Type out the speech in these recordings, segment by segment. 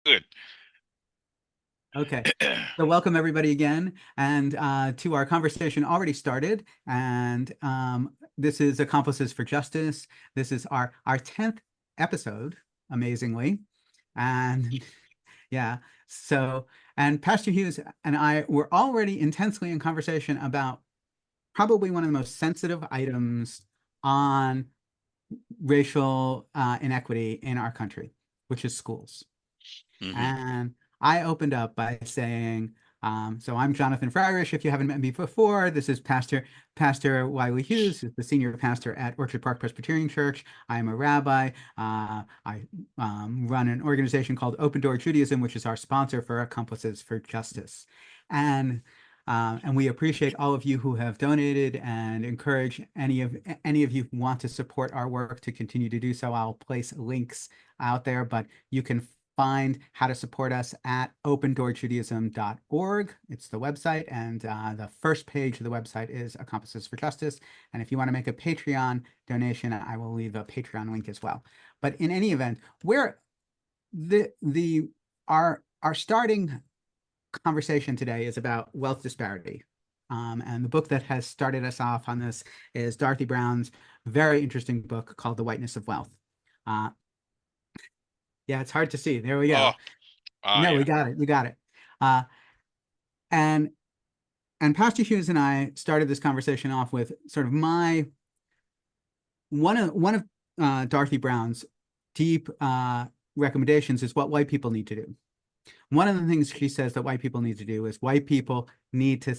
Good. Okay. So welcome everybody again, and to our conversation already started. And this is Accomplices for Justice. This is our 10th episode, amazingly. And yeah, so and Pastor Hughes and I were already intensely in conversation about probably one of the most sensitive items on racial inequity in our country, which is schools. Hmm. And I opened up by saying, so I'm Jonathan Freirish. If you haven't met me before, this is Pastor Wiley Hughes, who's the senior pastor at Orchard Park Presbyterian Church. I am a rabbi. I run an organization called Open Door Judaism, which is our sponsor for Accomplices for Justice. And and we appreciate all of you who have donated and encourage any of you who want to support our work to continue to do so. I'll place links out there, but you can find how to support us at opendoorjudaism.org. It's the website, and the first page of the website is Accomplices for Justice. And if you want to make a Patreon donation, I will leave a Patreon link as well. But in any event, where the our starting conversation today is about wealth disparity. And the book that has started us off on this is Dorothy Brown's very interesting book called The Whiteness of Wealth. Uh, yeah, it's hard to see. There we Oh, go. No, we yeah. got it. You got it. Uh, and and Pastor Hughes and I started this conversation off with sort of my one of Dorothy Brown's deep recommendations is what white people need to do. One of the things she says that white people need to do is white people need to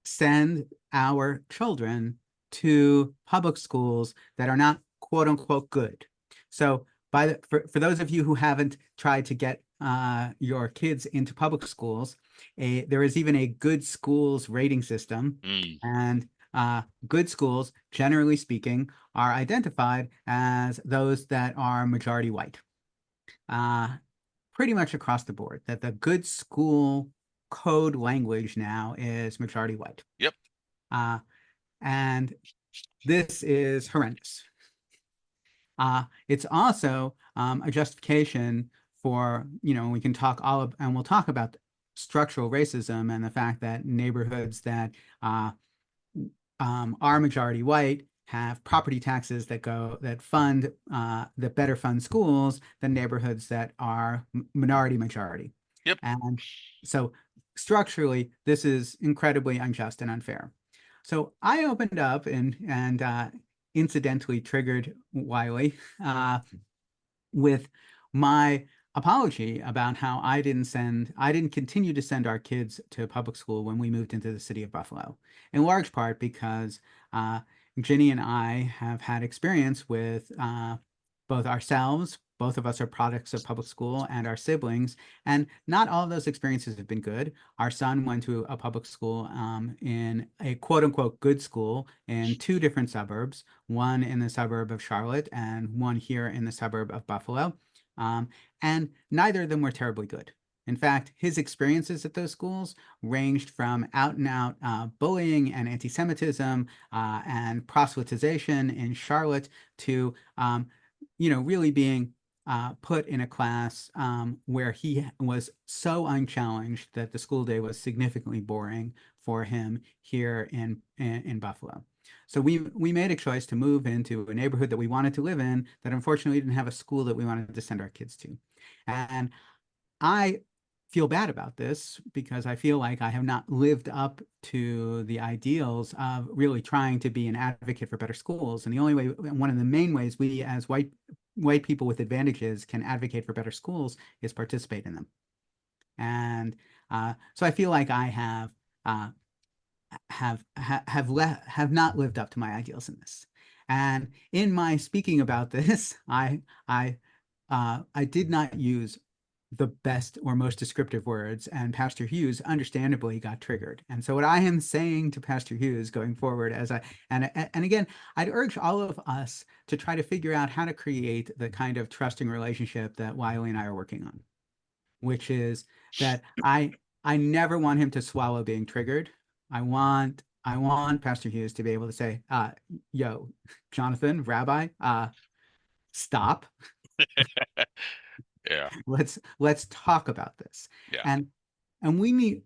send our children to public schools that are not quote unquote good. So for those of you who haven't tried to get your kids into public schools, there is even a good schools rating system, Mm. and good schools, generally speaking, are identified as those that are majority white. Uh, Pretty much across the board, that the good school code language now is majority white. Yep. Uh, and this is horrendous. It's also a justification for, we can talk and we'll talk about structural racism and the fact that neighborhoods that uh, are majority white have property taxes that better fund schools than neighborhoods that are minority majority. Yep. And so structurally, this is incredibly unjust and unfair. So I opened up and incidentally triggered Wiley with my apology about how I didn't continue to send our kids to public school when we moved into the city of Buffalo, in large part because uh, Ginny and I have had experience with both ourselves. Both of us are products of public school, and our siblings, and not all of those experiences have been good. Our son went to a public school in a quote unquote good school in two different suburbs, one in the suburb of Charlotte and one here in the suburb of Buffalo. Um, and neither of them were terribly good. In fact, his experiences at those schools ranged from out and out bullying and anti-Semitism and proselytization in Charlotte to, really being put in a class where he was so unchallenged that the school day was significantly boring for him here in Buffalo. So we made a choice to move into a neighborhood that we wanted to live in that unfortunately didn't have a school that we wanted to send our kids to. And I feel bad about this because I feel like I have not lived up to the ideals of really trying to be an advocate for better schools. And the only way, one of the main ways we as white people with advantages can advocate for better schools is participate in them. And so I feel like I uh, have not lived up to my ideals in this. And in my speaking about this, I did not use the best or most descriptive words, and Pastor Hughes understandably got triggered. And so what I am saying to Pastor Hughes going forward and again, I'd urge all of us to try to figure out how to create the kind of trusting relationship that Wiley and I are working on, which is that I never want him to swallow being triggered. I want Pastor Hughes to be able to say, yo, Jonathan, Rabbi, stop. Yeah. Let's talk about this. Yeah. And and we need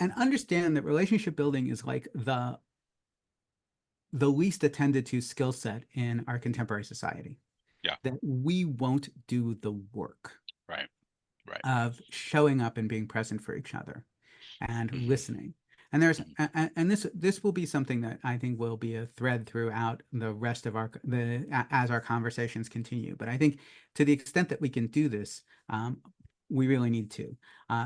and understand that relationship building is like the least attended to skill set in our contemporary society. Yeah. That we won't do the work Right. Right. of showing up and being present for each other and Hmm. listening. And there's Hmm. and this will be something that I think will be a thread throughout the rest of as our conversations continue. But I think to the extent that we can do this, we really need to.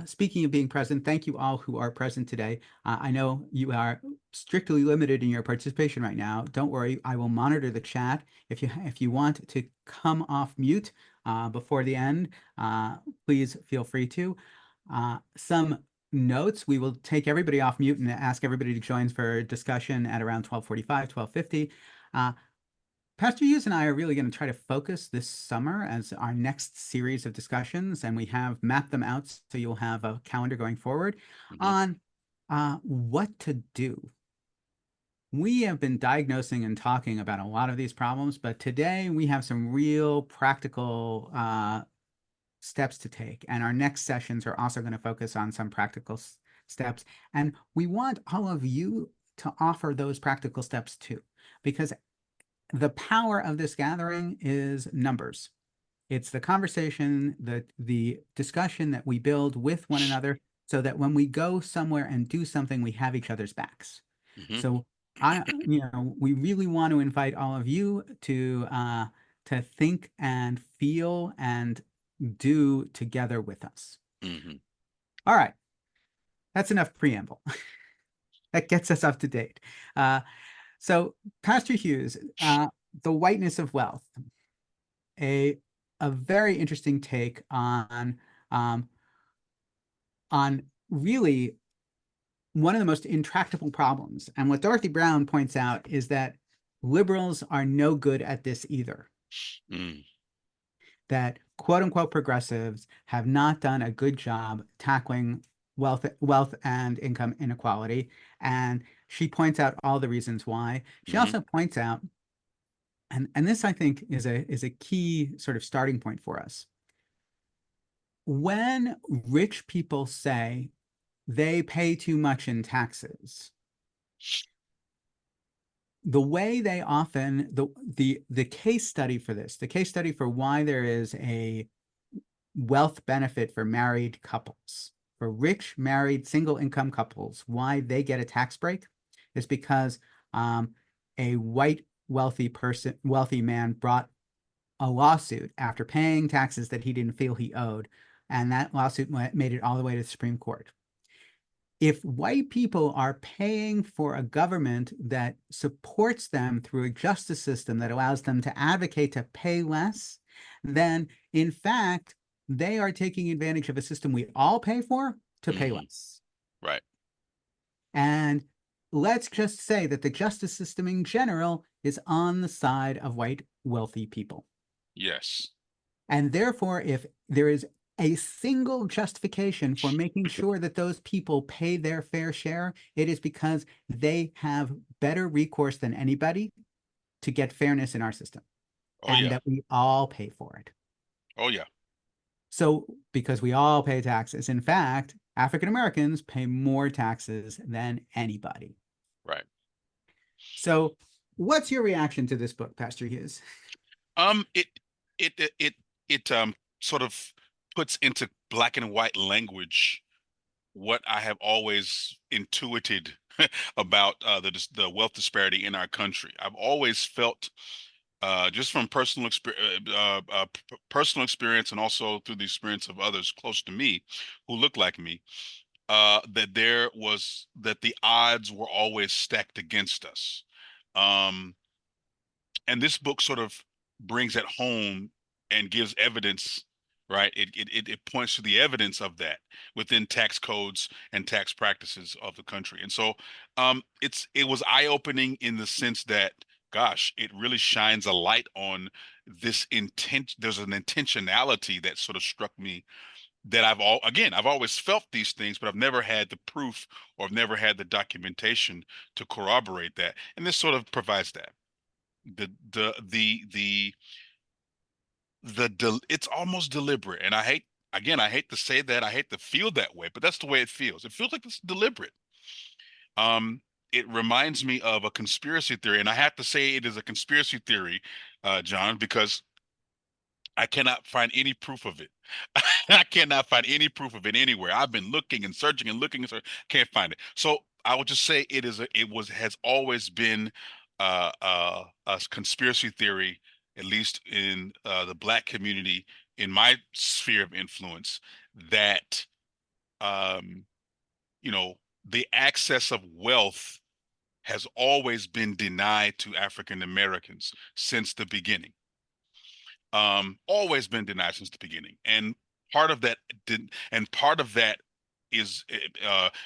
Speaking of being present, thank you all who are present today. I know you are strictly limited in your participation right now. Don't worry, I will monitor the chat. If you want to come off mute before the end, please feel free to. Some notes. We will take everybody off mute and ask everybody to join for discussion at around 12:45, 12:50. Uh, Pastor Hughes and I are really going to try to focus this summer as our next series of discussions, and we have mapped them out so you'll have a calendar going forward Hmm. on what to do. We have been diagnosing and talking about a lot of these problems, but today we have some real practical steps to take. And our next sessions are also going to focus on some practical steps. And we want all of you to offer those practical steps too, because the power of this gathering is numbers. It's the conversation, the discussion that we build with one another so that when we go somewhere and do something, we have each other's backs. Hmm. So we really want to invite all of you to think and feel and do together with us. Hmm. All right, that's enough preamble. That gets us up to date. Uh, so, Pastor Hughes, the whiteness of wealth, a a very interesting take um, on really one of the most intractable problems. And what Dorothy Brown points out is that liberals are no good at this either. Mm. That quote unquote progressives have not done a good job tackling wealth and income inequality. And she points out all the reasons why. She Hmm. also points out, and this I think is a key sort of starting point for us. When rich people say they pay too much in taxes, the way they often the case study for this, the case study for why there is a wealth benefit for married couples, for rich married single income couples, why they get a tax break is because a white wealthy man brought a lawsuit after paying taxes that he didn't feel he owed, and that lawsuit made it all the way to the Supreme Court. If white people are paying for a government that supports them through a justice system that allows them to advocate to pay less, then in fact, they are taking advantage of a system we all pay for to pay Hmm. less. Right. And let's just say that the justice system in general is on the side of white wealthy people. Yes. And therefore, if there is a single justification for making sure that those people pay their fair share, it is because they have better recourse than anybody to get fairness in our system, Oh and yeah. that we all pay for it. Oh yeah. So, because we all pay taxes, in fact, African Americans pay more taxes than anybody. Right. So, what's your reaction to this book, Pastor Hughes? It it it it it sort of puts into black and white language what I have always intuited about the wealth disparity in our country. I've always felt, just from personal experience, and also through the experience of others close to me who look like me, that the odds were always stacked against us. Um, and this book sort of brings it home and gives evidence, right? It points to the evidence of that within tax codes and tax practices of the country. And so it was eye-opening in the sense that, gosh, it really shines a light on this intent. There's an intentionality that sort of struck me, that I've always felt these things, but I've never had the proof, or I've never had the documentation to corroborate that. And this sort of provides that. The the the the it's almost deliberate. And I hate to say that, I hate to feel that way, but that's the way it feels. It feels like it's deliberate. Um, it reminds me of a conspiracy theory, and I have to say it is a conspiracy theory, John, because I cannot find any proof of it. I cannot find any proof of it anywhere. I've been looking and searching and looking and searching, can't find it. So I would just say has always been a conspiracy theory, at least in the Black community, in my sphere of influence, that um, you know, the access of wealth has always been denied to African Americans since the beginning. Always been denied since the beginning, and part of that part of that is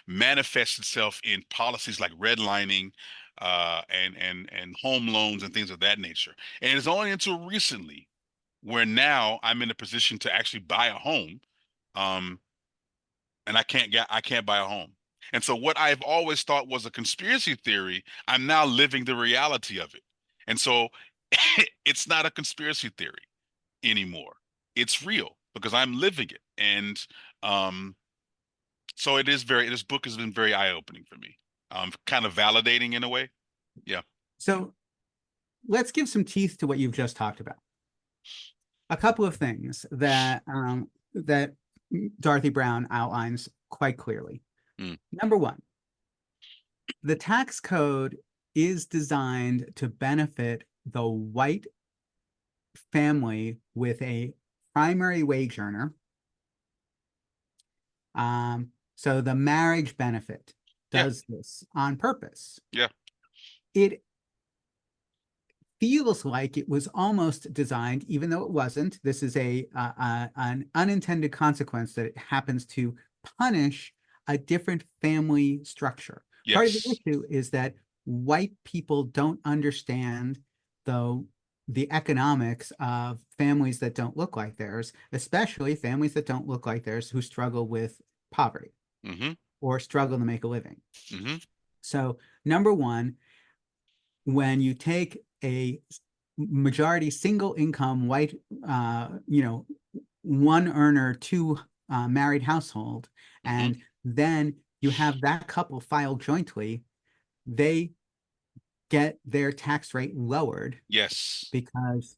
manifests itself in policies like redlining, and home loans and things of that nature. And it's only until recently where now I'm in a position to actually buy a home, um, and I can't buy a home. And so what I've always thought was a conspiracy theory, I'm now living the reality of it. And so it's not a conspiracy theory anymore. It's real because I'm living it. And um, so this book has been very eye-opening for me. Kind of validating in a way. Yeah. So let's give some teeth to what you've just talked about. A couple of things that Dorothy Brown outlines quite clearly. Mm. Number one, the tax code is designed to benefit the white family with a primary wage earner. So the marriage benefit Yeah. does this on purpose. Yeah. It feels like it was almost designed, even though it wasn't. This is an unintended consequence that it happens to punish a different family structure. Part of the Yes. issue is that white people don't understand the economics of families that don't look like theirs, especially families that don't look like theirs who struggle with poverty Mm-hmm. or struggle to make a living. Mm-hmm. So, number one, when you take a majority single income white, one earner, two married household, Mm-hmm. and then you have that couple file jointly, they get their tax rate lowered Yes. because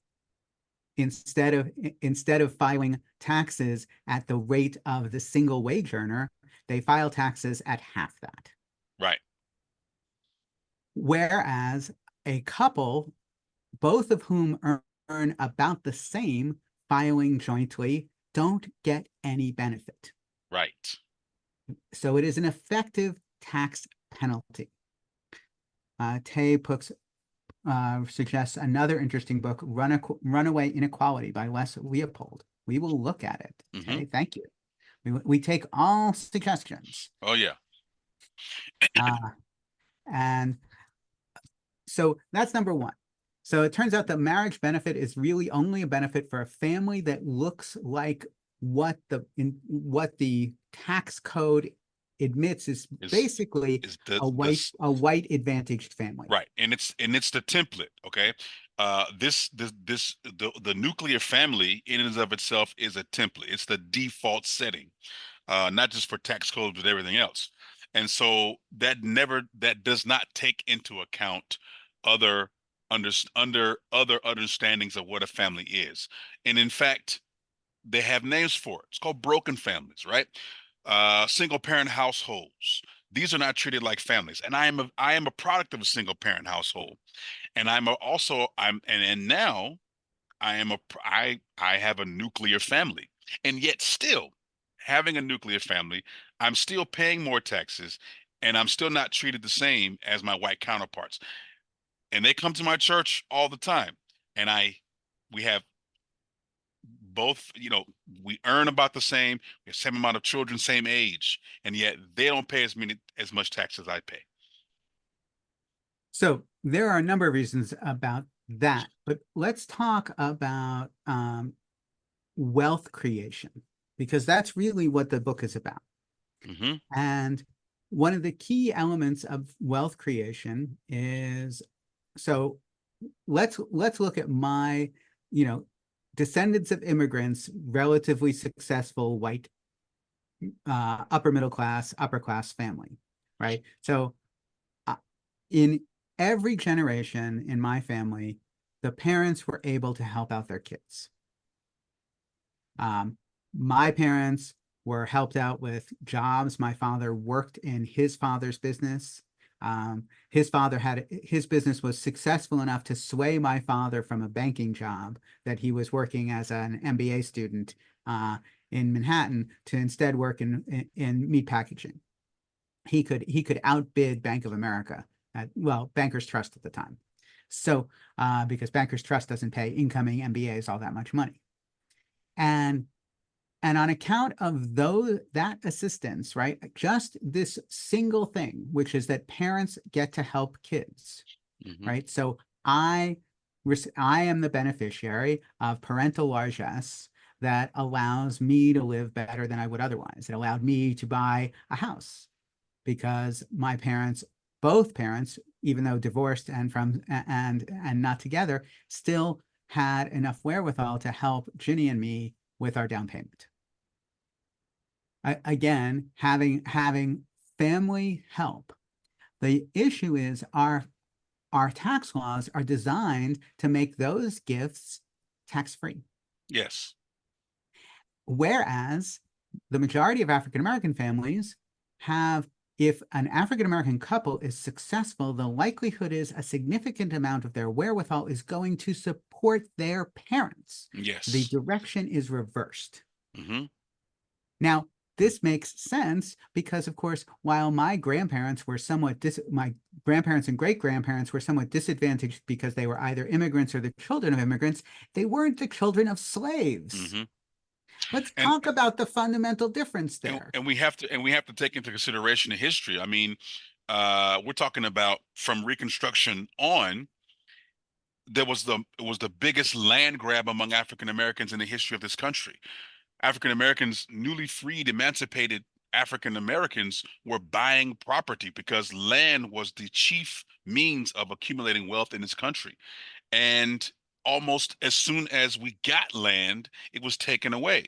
instead of filing taxes at the rate of the single wage earner, they file taxes at half that. Right. Whereas a couple, both of whom earn about the same, filing jointly, don't get any benefit. Right. So it is an effective tax penalty. Tay suggests another interesting book, Runaway Inequality by Les Leopold. We will look at it. Mm-hmm. Tay, thank you. We take all suggestions. Oh yeah. And so that's number one. So it turns out that marriage benefit is really only a benefit for a family that looks like what the tax code admits is Is basically is a white advantaged family. right, and it's the template. Okay, the nuclear family in and of itself is a template. It's the default setting, not just for tax codes but everything else. And so that does not take into account other under other understandings of what a family is. And in fact, they have names for it. It's called broken families, right? Single parent households. These are not treated like families. And I am a product of a single parent household. And and now I have a nuclear family. And yet still having a nuclear family, I'm still paying more taxes and I'm still not treated the same as my white counterparts. And they come to my church all the time. And we have both, we earn about the same, we have same amount of children, same age, and yet they don't pay as much tax as I pay. So there are a number of reasons about that, but let's talk about wealth creation, because that's really what the book is about. Mm-hmm. And one of the key elements of wealth creation is, so let's look at my, descendants of immigrants, relatively successful white upper middle class, upper class family, right? So uh, in every generation in my family, the parents were able to help out their kids. Um, my parents were helped out with jobs. My father worked in his father's business. His father had his business was successful enough to sway my father from a banking job that he was working as an MBA student in Manhattan to instead work in meat packaging. He could outbid Bank of America at, well, Bankers Trust at the time. So because Bankers Trust doesn't pay incoming MBAs all that much money. And and on account of that assistance, right? Just this single thing, which is that parents get to help kids, Hmm. right? So I I am the beneficiary of parental largesse that allows me to live better than I would otherwise. It allowed me to buy a house because my parents, both parents, even though divorced and not together, still had enough wherewithal to help Ginny and me with our down payment. Again, having family help. The issue is our tax laws are designed to make those gifts tax free. Yes. Whereas the majority of African American families have, if an African American couple is successful, the likelihood is a significant amount of their wherewithal is going to support their parents. The Yes. direction is reversed. Hmm. Now, this makes sense because, of course, while my grandparents were my grandparents and great grandparents were somewhat disadvantaged because they were either immigrants or the children of immigrants, they weren't the children of slaves. Hmm. Let's And talk about the fundamental difference and there. and we have to take into consideration the history. I mean, we're talking about from Reconstruction on, it was the biggest land grab among African Americans in the history of this country. African Americans, newly freed, emancipated African Americans were buying property because land was the chief means of accumulating wealth in this country. And almost as soon as we got land, it was taken away,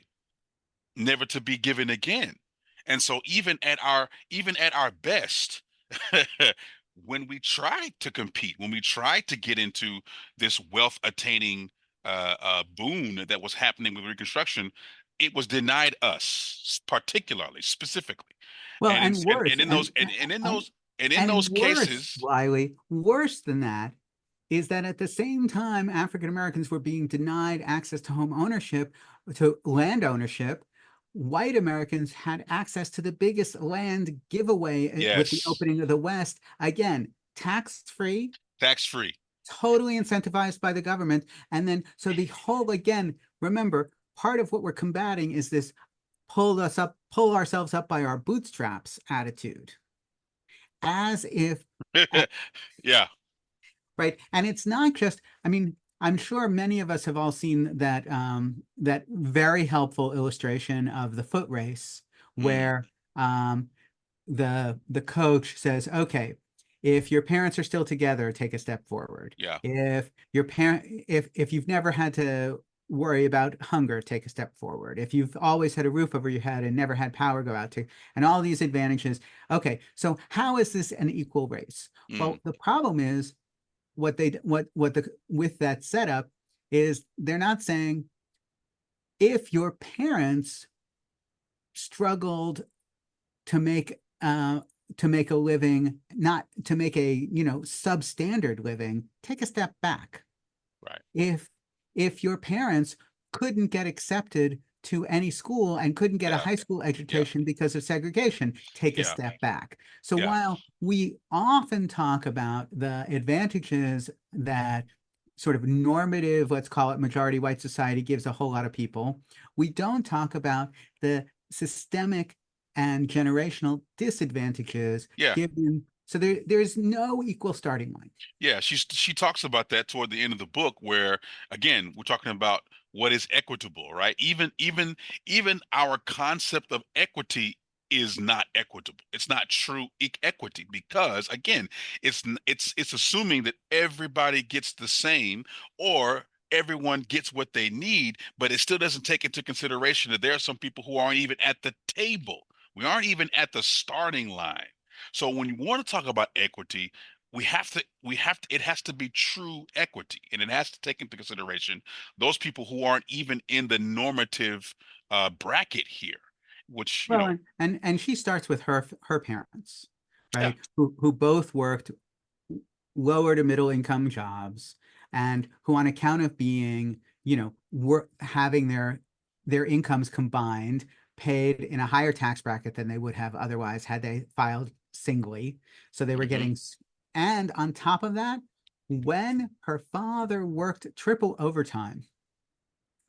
never to be given again. And so even at our best, when we tried to compete, when we tried to get into this wealth attaining boon that was happening with Reconstruction, it was denied us, particularly, specifically. Well, And and worse, and in and those worse, cases, Wiley, worse than that is that at the same time African Americans were being denied access to home ownership, to land ownership, white Americans had access to the biggest land giveaway with the yes, opening of the West. Again, tax-free, tax free. totally incentivized by the government. And then, so the whole, again, remember, part of what we're combating is this pull ourselves up by our bootstraps attitude, as if, Yeah, right? And it's not just, I mean, I'm sure many of us have all seen that very helpful illustration of the foot race mm, where the coach says, okay, if your parents are still together, take a step forward. yeah, If you've never had to worry about hunger, take a step forward. If you've always had a roof over your head and never had power go out to, and all these advantages. Okay, so how is this an equal race? mm, Well, the problem is what the with that setup is they're not saying if your parents struggled to make a living, not to make a substandard living, take a step back. right, If your parents couldn't get accepted to any school and couldn't get a yeah, high school yeah, education because of segregation, take a yeah, step back. So yeah, while we often talk about the advantages that sort of normative, let's call it majority white society gives a whole lot of people, we don't talk about the systemic and generational disadvantages yeah. given. So there's no equal starting line. Yeah, she talks about that toward the end of the book, where again we're talking about what is equitable, right? Even our concept of equity is not equitable. It's not true equity because again, it's assuming that everybody gets the same, or everyone gets what they need, but it still doesn't take into consideration that there are some people who aren't even at the table. We aren't even at the starting line. So when you want to talk about equity, it has to be true equity, and it has to take into consideration those people who aren't even in the normative bracket here, which, Well, and she starts with her parents, yeah. right? Who both worked lower to middle income jobs, and who on account of being, were having their incomes combined paid in a higher tax bracket than they would have otherwise had they filed singly. So they were Hmm. and on top of that, when her father worked triple overtime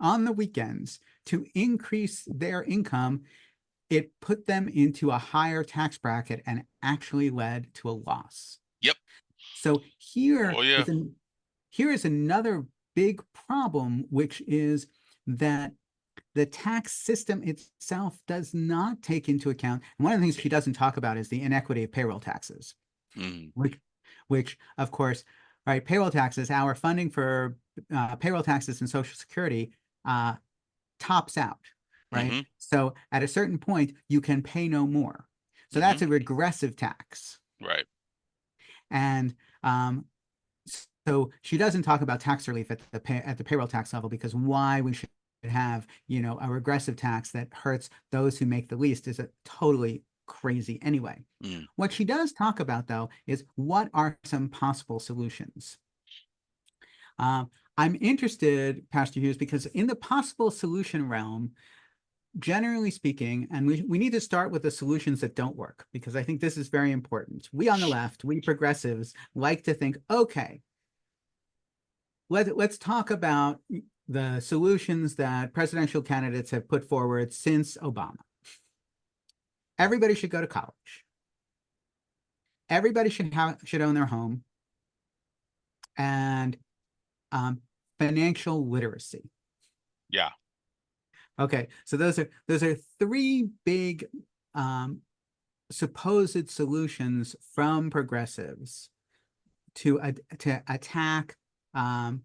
on the weekends to increase their income, it put them into a higher tax bracket and actually led to a loss. Yep. So Oh yeah. here is another big problem, which is that the tax system itself does not take into account. And one of the things she doesn't talk about is the inequity of payroll taxes, Mm. which, which of course, right, payroll taxes, our funding for payroll taxes and Social Security uh, tops out, right? Hmm. So at a certain point, you can pay no more. So Hmm. that's a regressive tax. Right. And um, so she doesn't talk about tax relief at the payroll tax level, because why we should have, a regressive tax that hurts those who make the least is a totally crazy anyway. Mm. What she does talk about, though, is what are some possible solutions. I'm interested, Pastor Hughes, because in the possible solution realm, generally speaking, and we need to start with the solutions that don't work, because I think this is very important. We on the left, we progressives, like to think, okay, let's talk about the solutions that presidential candidates have put forward since Obama. Everybody should go to college. Everybody should own their home, and um, financial literacy. Yeah. Okay, so those are three big um, supposed solutions from progressives to attack um,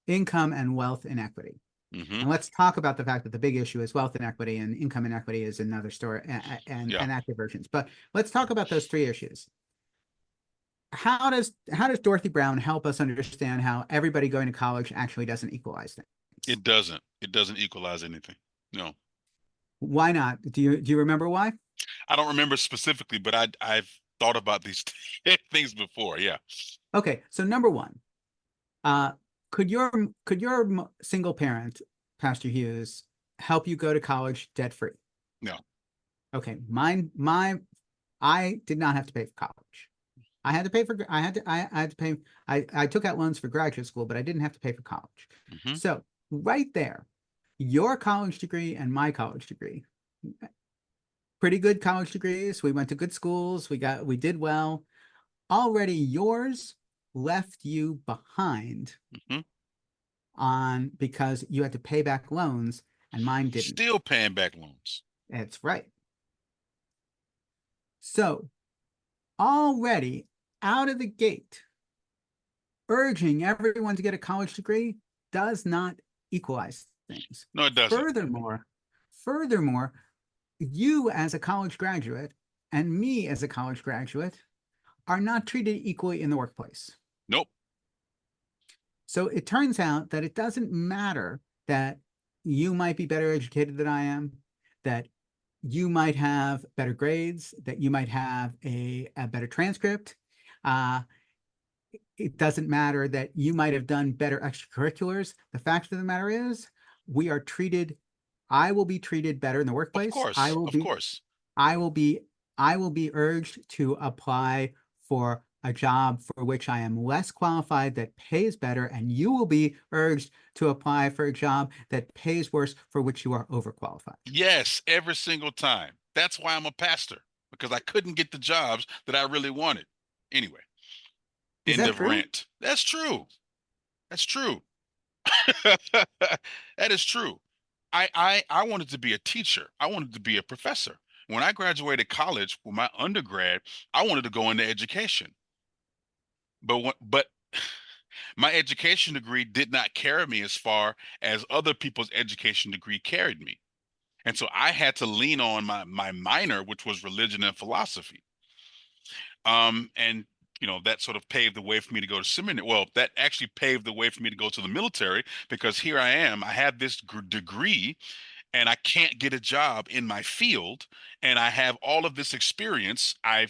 income and wealth inequity. Hmm. And let's talk about the fact that the big issue is wealth inequity, and income inequity is another story, Yeah. and active versions. But let's talk about those three issues. How does Dorothy Brown help us understand how everybody going to college actually doesn't equalize things? It doesn't. It doesn't equalize anything. No. Why not? Do you remember why? I don't remember specifically, but I've thought about these things before. Yeah. Okay, so number one, uh, could your single parent, Pastor Hughes, help you go to college debt free? No. Okay, I did not have to pay for college. I had to pay, I took out loans for graduate school, but I didn't have to pay for college. Hmm. So right there, your college degree and my college degree, pretty good college degrees. We went to good schools. We did well. Already yours left you behind Hmm. on because you had to pay back loans and mine didn't. Still paying back loans. That's right. So already out of the gate, urging everyone to get a college degree does not equalize things. No, it doesn't. Furthermore, furthermore, you as a college graduate and me as a college graduate are not treated equally in the workplace. Nope. So it turns out that it doesn't matter that you might be better educated than I am, that you might have better grades, that you might have a better transcript. Uh, it doesn't matter that you might have done better extracurriculars. The fact of the matter is, we are treated, I will be treated better in the Of workplace. course. Of course. I will be, I will be urged to apply for a job for which I am less qualified that pays better, and you will be urged to apply for a job that pays worse for which you are overqualified. Yes, every single time. That's why I'm a pastor, because I couldn't get the jobs that I really wanted. Anyway, Is end that of true? rant. That's true. That's true. That is true. I wanted to be a teacher. I wanted to be a professor. When I graduated college with my undergrad, I wanted to go into education. But My education degree did not carry me as far as other people's education degree carried me. And so I had to lean on my minor, which was religion and philosophy. And that sort of paved the way for me to go to seminary. Well, that actually paved the way for me to go to the military, because here I am. I have this degree and I can't get a job in my field, and I have all of this experience. I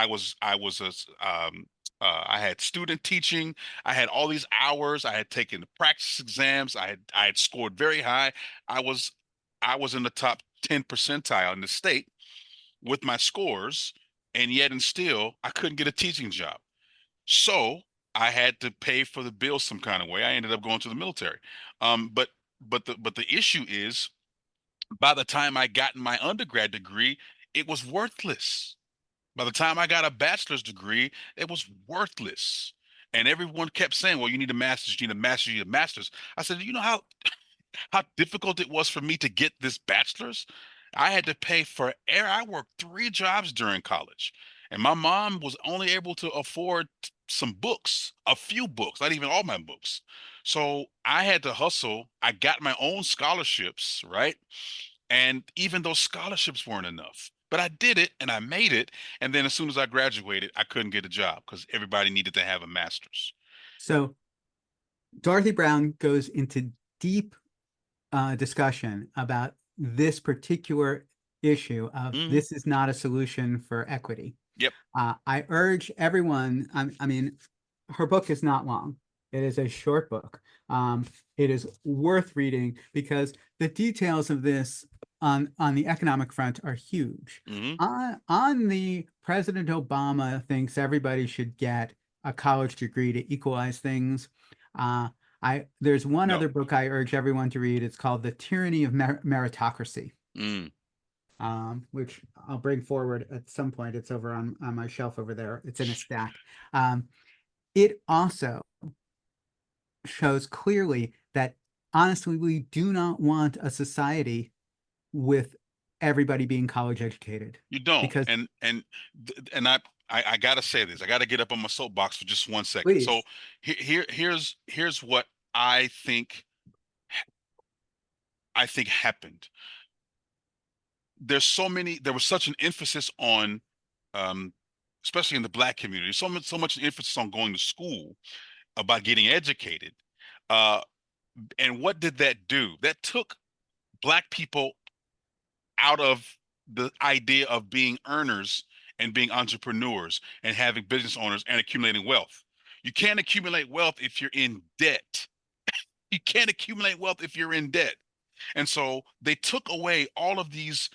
was I had student teaching. I had all these hours. I had taken the practice exams. I had scored very high. I was I was in the top 10 percentile in the state with my scores, and yet and still I couldn't get a teaching job. So I had to pay for the bills some kind of way. I ended up going to the military. But the issue is, by the time I got my undergrad degree, it was worthless. By the time I got a bachelor's degree, it was worthless. And everyone kept saying, well, you need a master's, you need a master's, you need a master's. I said, you know how difficult it was for me to get this bachelor's? I had to pay for air. I worked 3 jobs during college. And my mom was only able to afford some books, a few books, not even all my books. So I had to hustle. I got my own scholarships, right? And even those scholarships weren't enough. But I did it and I made it. And then as soon as I graduated, I couldn't get a job because everybody needed to have a master's. So Dorothy Brown goes into deep discussion about this particular issue of Hmm. this is not a solution for equity. Yep. I urge everyone, I mean, her book is not long. It is a short book. It is worth reading because the details of this on the economic front are huge. Hmm. On the President Obama thinks everybody should get a college degree to equalize things. Uh, there's one No. other book I urge everyone to read. It's called The Tyranny of Meritocracy, Mm. which I'll bring forward at some point. It's over on my shelf over there. It's in a stack. Um, it also shows clearly that honestly, we do not want a society with everybody being college educated You don't. because And I gotta say this. I gotta get up on my soapbox for just 1 second. So please, here's what I think happened. There was such an emphasis on, um, especially in the Black community, so much emphasis on going to school, about getting educated. Uh, and what did that do? That took Black people out of the idea of being earners and being entrepreneurs and having business owners and accumulating wealth. You can't accumulate wealth if you're in debt. You can't accumulate wealth if you're in debt. And so they took away all of these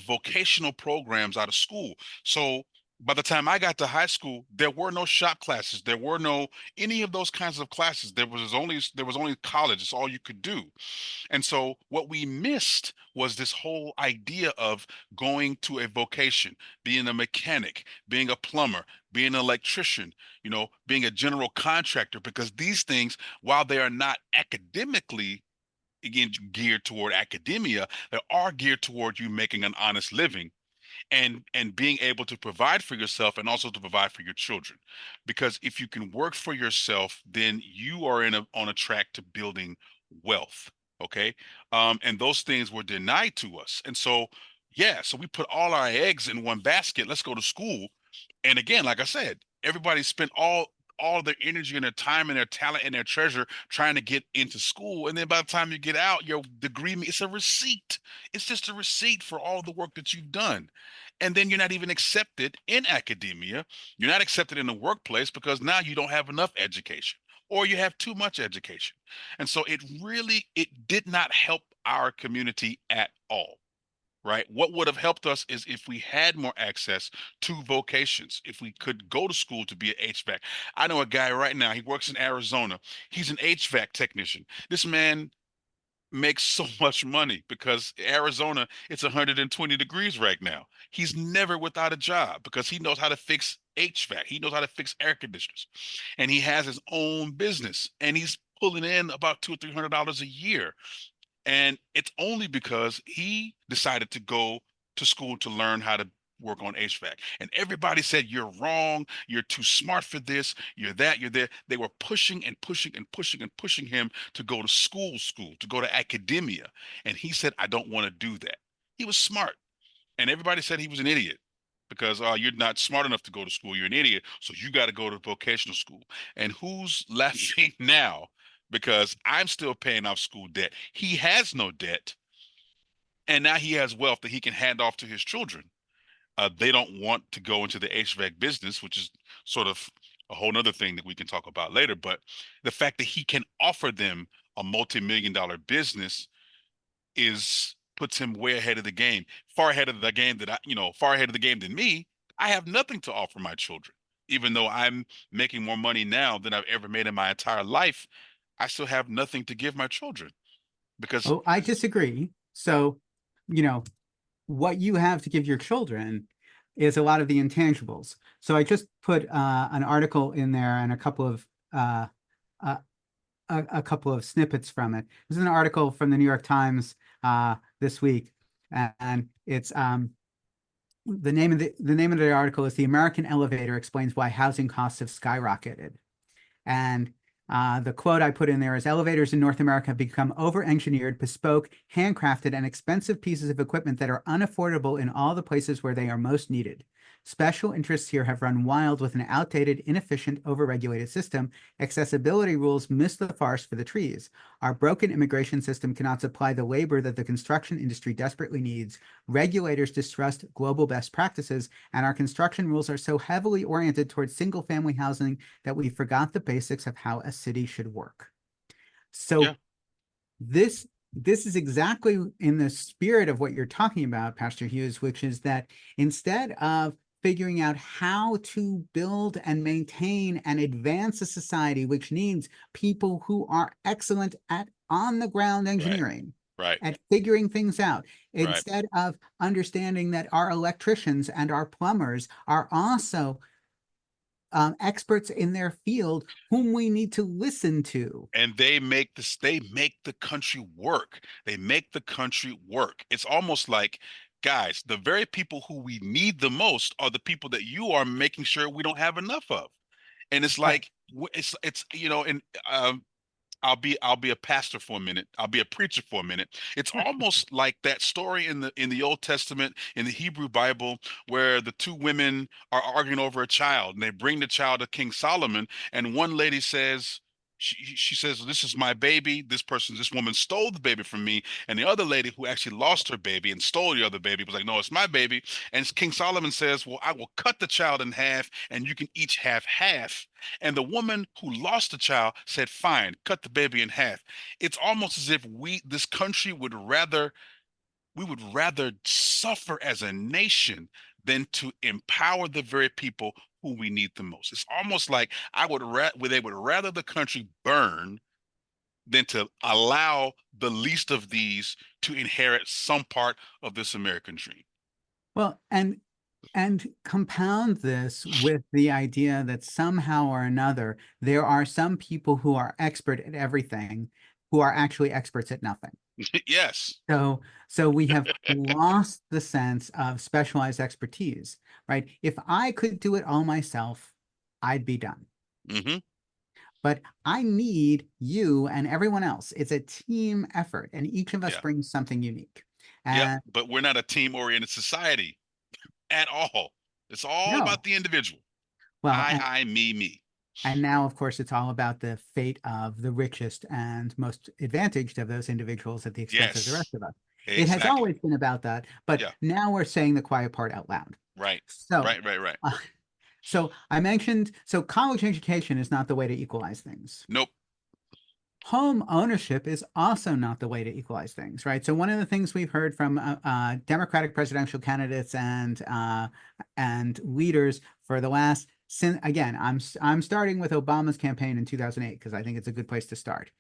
vocational programs out of school. So by the time I got to high school, there were no shop classes. There were no any of those kinds of classes. There was only college. It's all you could do. And so what we missed was this whole idea of going to a vocation, being a mechanic, being a plumber, being an electrician, being a general contractor, because these things, while they are not academically, again, geared toward academia, they are geared toward you making an honest living and being able to provide for yourself and also to provide for your children. Because if you can work for yourself, then you are on a track to building wealth. Okay. And those things were denied to us. And so, yeah, so we put all our eggs in one basket. Let's go to school. And again, like I said, everybody spent all their energy and their time and their talent and their treasure trying to get into school. And then by the time you get out, your degree, it's a receipt. It's just a receipt for all the work that you've done. And then you're not even accepted in academia. You're not accepted in the workplace because now you don't have enough education or you have too much education. And so it did not help our community at all. Right. What would have helped us is if we had more access to vocations, if we could go to school to be an HVAC. I know a guy right now, he works in Arizona. He's an HVAC technician. This man makes so much money because Arizona, it's 120 degrees right now. He's never without a job because he knows how to fix HVAC. He knows how to fix air conditioners. And he has his own business and he's pulling in about $200 or $300 a year. And it's only because he decided to go to school to learn how to work on HVAC. And everybody said, you're wrong. You're too smart for this. You're that, you're there. They were pushing and pushing and pushing and pushing him to go to school, to go to academia. And he said, I don't want to do that. He was smart. And everybody said he was an idiot because you're not smart enough to go to school. You're an idiot. So you got to go to vocational school. And who's laughing now? Because I'm still paying off school debt. He has no debt. And now he has wealth that he can hand off to his children. They don't want to go into the HVAC business, which is sort of a whole other thing that we can talk about later. But the fact that he can offer them a multi-million-dollar business is puts him way ahead of the game, far ahead of the game that far ahead of the game than me. I have nothing to offer my children, even though I'm making more money now than I've ever made in my entire life. I still have nothing to give my children because Oh, I disagree. So, you know, what you have to give your children is a lot of the intangibles. So I just put an article in there and uh, uh, a couple of snippets from it. This is an article from the New York Times this week, and it's the name of the article is "The American Elevator Explains Why Housing Costs Have Skyrocketed." And the quote I put in there is elevators in North America have become over-engineered, bespoke, handcrafted, and expensive pieces of equipment that are unaffordable in all the places where they are most needed. Special interests here have run wild with an outdated, inefficient, overregulated system. Accessibility rules miss the forest for the trees. Our broken immigration system cannot supply the labor that the construction industry desperately needs. Regulators distrust global best practices, and our construction rules are so heavily oriented towards single-family housing that we forgot the basics of how a city should work. yeah, So this is exactly in the spirit of what you're talking about, Pastor Hughes, which is that instead of figuring out how to build and maintain and advance a society which needs people who are excellent at on-the-ground right, engineering, right, at figuring things out, right. instead of understanding that our electricians and our plumbers are also experts in their field whom we need to listen to. And they make the country work. They make the country work. It's almost like, guys, the very people who we need the most are the people that you are making sure we don't have enough of. And it's Right. like it's and I'll be a pastor for a minute. I'll be a preacher for a minute. It's almost like that story in the Old Testament in the Hebrew Bible where the two women are arguing over a child and they bring the child to King Solomon and one lady says she says this is my baby. This woman stole the baby from me, and the other lady who actually lost her baby and stole the other baby was like, no, it's my baby. And King Solomon says, well, I will cut the child in half, and you can each have half. And the woman who lost the child said, fine, cut the baby in half. It's almost as if this country we would rather suffer as a nation than to empower the very people who we need the most. It's almost like they would rather the country burn than to allow the least of these to inherit some part of this American dream. Well, and compound this with the idea that somehow or another there are some people who are expert at everything who are actually experts at nothing. Yes. So we have lost the sense of specialized expertise, right? If I could do it all myself, I'd be done. Hmm. But I need you and everyone else. It's a team effort, and each of us Yeah. brings something unique. Yep. And But we're not a team-oriented society at all. It's all no, about the individual. well, Me. and now, of course, it's all about the fate of the richest and most advantaged of those individuals at the expense of the Yes. rest of us. It has Exactly. always been about that, but Yeah. now we're saying the quiet part out loud. Right. So, Right. uh, so I mentioned, so college education is not the way to equalize things. Nope. Home ownership is also not the way to equalize things, right? So one of the things we've heard from Democratic presidential candidates and leaders for the last since again, I'm starting with Obama's campaign in 2008 because I think it's a good place to start,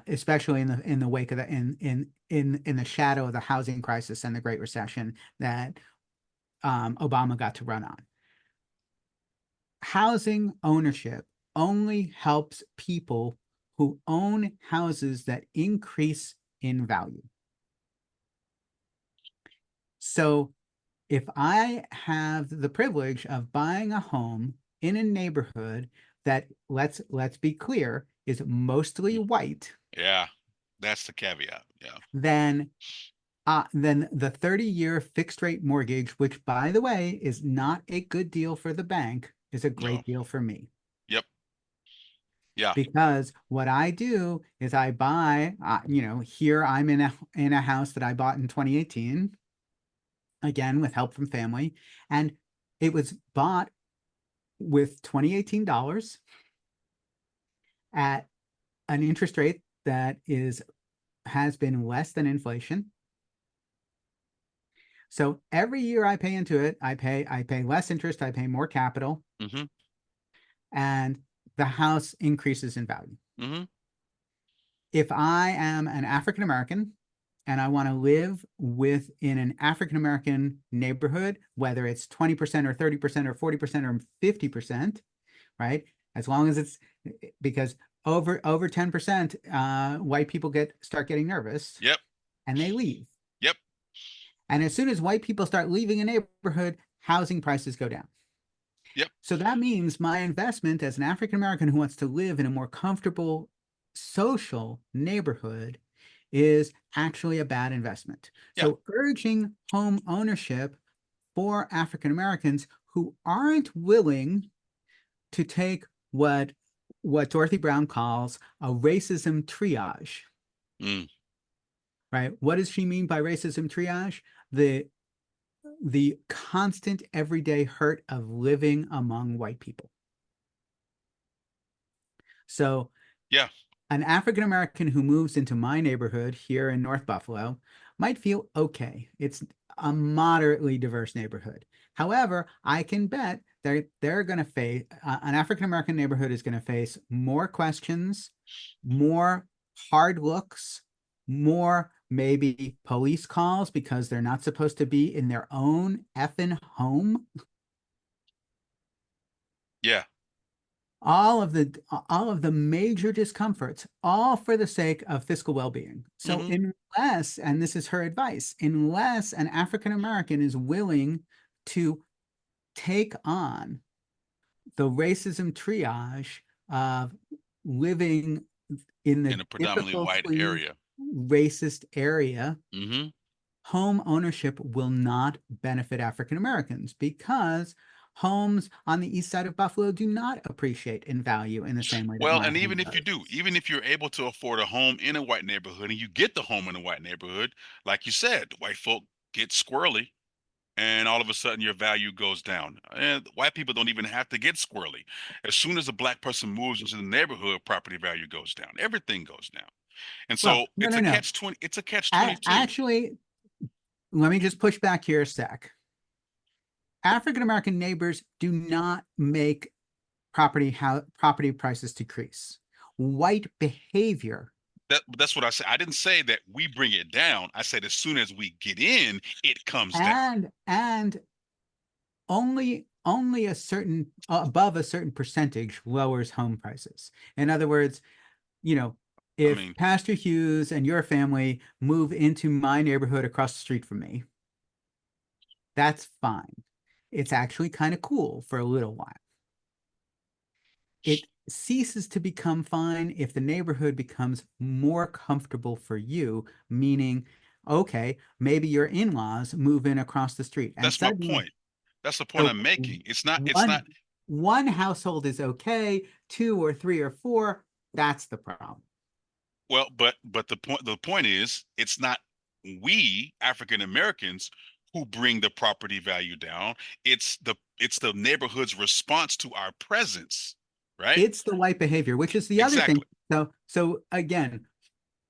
especially in the wake of the in the shadow of the housing crisis and the Great Recession that Obama got to run on. Housing ownership only helps people who own houses that increase in value. So if I have the privilege of buying a home in a neighborhood that, let's be clear, is mostly white, Yeah, that's the caveat. Yeah. then then the 30-year fixed rate mortgage, which by the way is not a good deal for the bank, is a No. great deal for me. Yep. Yeah. Because what I do is I buy, here I'm in a house that I bought in 2018, again with help from family, and it was bought with 2018 dollars at an interest rate that is has been less than inflation. So every year I pay into it, I pay less interest, I pay more capital, Mm-hmm. and the house increases in value. Mm-hmm. If I am an African American and I want to live within an African American neighborhood, whether it's 20% or 30% or 40% or 50%, right? As long as it's, because over 10%, white people start getting nervous Yep. and they leave. Yep. And as soon as white people start leaving a neighborhood, housing prices go down. Yep. So that means my investment as an African American who wants to live in a more comfortable social neighborhood is actually a bad investment. Yeah. So urging home ownership for African Americans who aren't willing to take what Dorothy Brown calls a racism triage, Mm. right? What does she mean by racism triage? The the constant everyday hurt of living among white people. So Yeah. an African American who moves into my neighborhood here in North Buffalo might feel okay. It's a moderately diverse neighborhood. However, I can bet they're going to face an African American neighborhood is going to face more questions, more hard looks, more maybe police calls because they're not supposed to be in their own effing home. Yeah. All of the major discomforts, all for the sake of fiscal well-being. So Mm-hmm. unless, and this is her advice, unless an African American is willing to take on the racism triage of living in In the a predominantly white difficultly area. racist area, Mm-hmm. home ownership will not benefit African Americans because homes on the east side of Buffalo do not appreciate in value in the same way that Well, my and home even if you do, does. even if you're able to afford a home in a white neighborhood and you get the home in a white neighborhood, like you said, white folk get squirrely and all of a sudden your value goes down. And white people don't even have to get squirrely. As soon as a black person moves into the neighborhood, property value goes down. Everything goes down. And Well, so no, it's no, a no. catch 20, it's a catch 22. Actually, let me just push back here a sec. African American neighbors do not make property prices decrease. White behavior That's what I said. I didn't say that we bring it down. I said as soon as we get in, it comes down. and only a certain above a certain percentage lowers home prices. In other words, you know, I if mean, Pastor Hughes and your family move into my neighborhood across the street from me, that's fine. It's actually kind of cool for a little while. It ceases to become fine if the neighborhood becomes more comfortable for you, meaning, okay, maybe your in-laws move in across the street and that's my suddenly, point. That's the point so I'm making. It's not. one one household is okay, two or three or four, that's the problem. Well, but the point is, it's not we African Americans who bring the property value down. It's the neighborhood's response to our presence, right? It's the white behavior, which is the other thing. Exactly. So again,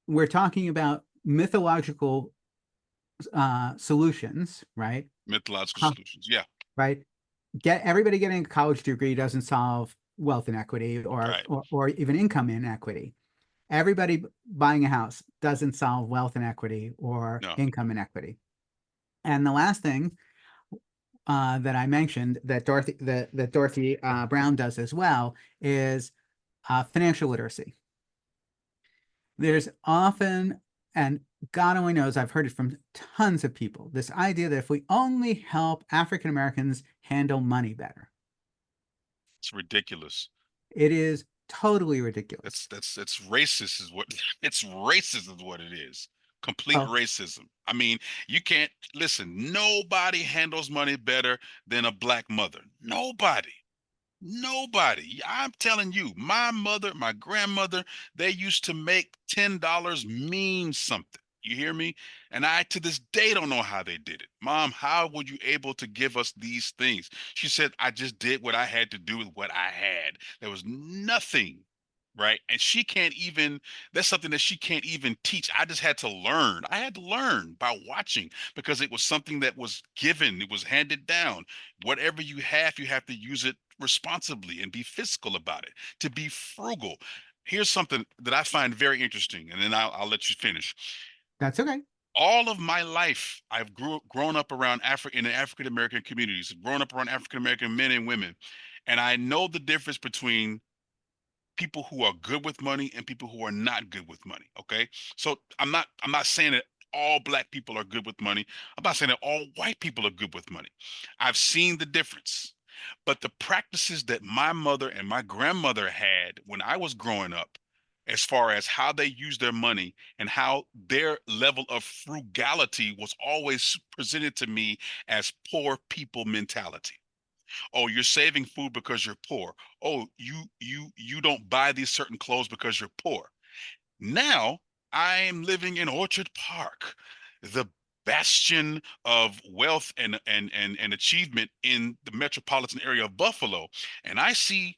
we're talking about mythological solutions, right? Mythological Huh, solutions. Yeah. right? Get everybody getting a college degree doesn't solve wealth inequity Right. or even income inequity. Everybody buying a house doesn't solve wealth inequity or No. income inequity. And the last thing that I mentioned that Dorothy Brown does as well is financial literacy. There's often, and God only knows, I've heard it from tons of people. This idea that if we only help African Americans handle money better, It's ridiculous. it is totally ridiculous. That's racist is what it's racist is what it is. Complete Well, racism. I mean, you can't listen, nobody handles money better than a black mother. Nobody. Nobody. I'm telling you, my mother, my grandmother, they used to make $10 mean something. You hear me? And I to this day don't know how they did it. Mom, how were you able to give us these things? She said, I just did what I had to do with what I had. There was nothing, right? And she can't even, that's something that she can't even teach. I just had to learn. I had to learn by watching because it was something that was given, it was handed down. Whatever you have to use it responsibly and be fiscal about it, to be frugal. Here's something that I find very interesting, and then I'll let you finish. that's okay. All of my life, I've grown up around Africa in the African American communities, grown up around African American men and women, and I know the difference between people who are good with money and people who are not good with money. Okay. So I'm not saying that all black people are good with money. I'm not saying that all white people are good with money. I've seen the difference. But the practices that my mother and my grandmother had when I was growing up, as far as how they use their money and how their level of frugality was always presented to me as poor people mentality. Oh, you're saving food because you're poor. Oh, you don't buy these certain clothes because you're poor. Now I am living in Orchard Park, the bastion of wealth and achievement in the metropolitan area of Buffalo, and I see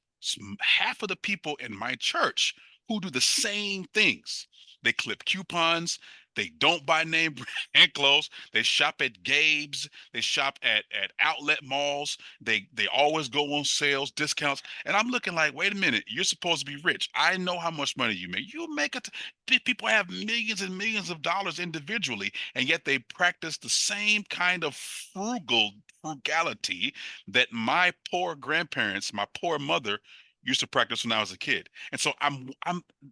half of the people in my church who do the same things. They clip coupons. They don't buy name brand clothes. They shop at Gabe's. They shop at outlet malls. They always go on sales, discounts. And I'm looking like, wait a minute, you're supposed to be rich. I know how much money you make. You make it. People have millions and millions of dollars individually, and yet they practice the same kind of frugality that my poor grandparents, my poor mother used to practice when I was a kid. And so I'm